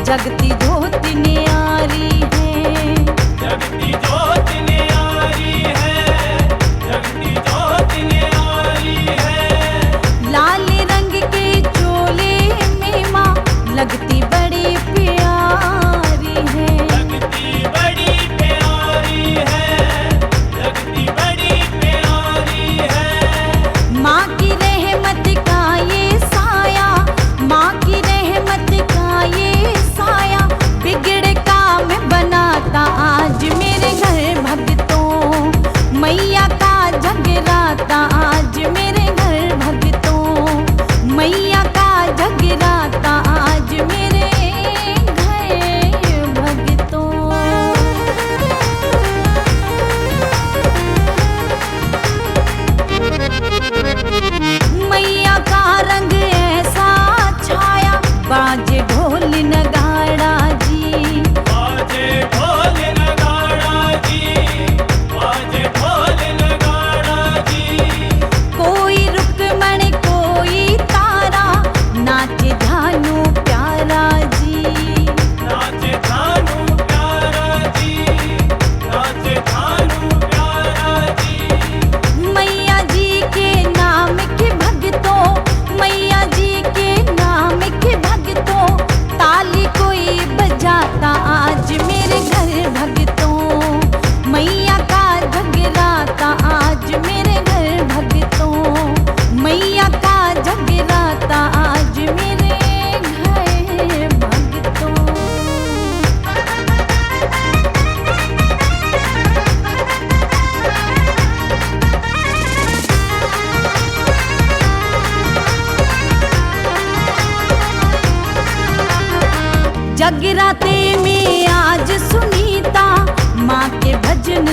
जगती जोत न्यारी है, जगती जोत न्यारी है, जगती जोत न्यारी है। लाल रंग के चोले में माँ लगती बड़ी प्यारी है, लगती बड़ी प्यारी है, लगती बड़ी प्यारी है। माँ की रहमत का ये साया, माँ की रहमत का ये साया बिगड़े काम बनाता आज मेरे घर भक्तों। मैया का जगराता आज मेरे घर भक्तों, मैया का जगराता आज मेरे घर भक्तों। मैया का रंग ऐसा छाया बाजे ढोल नगाड़ा जी, बाजे ढोल नगाड़ा जी, बाजे ढोल नगाड़ा जी। कोई रुक्मण कोई तारा नाचे धानु प्यारा जी, नाचे धानु प्यारा जी, नाचे धानु प्यारा जी। मैया जी के नाम के भक्तों, मैया जी के नाम के भक्तों, ताली कोई बजाता आज मेरे घर भक्तों। मैया का जगराता आज मेरे घर भक्तों, मैया का जगराता आज मेरे घर भक्तों। जगराते में आज सुनीता माँ के भजन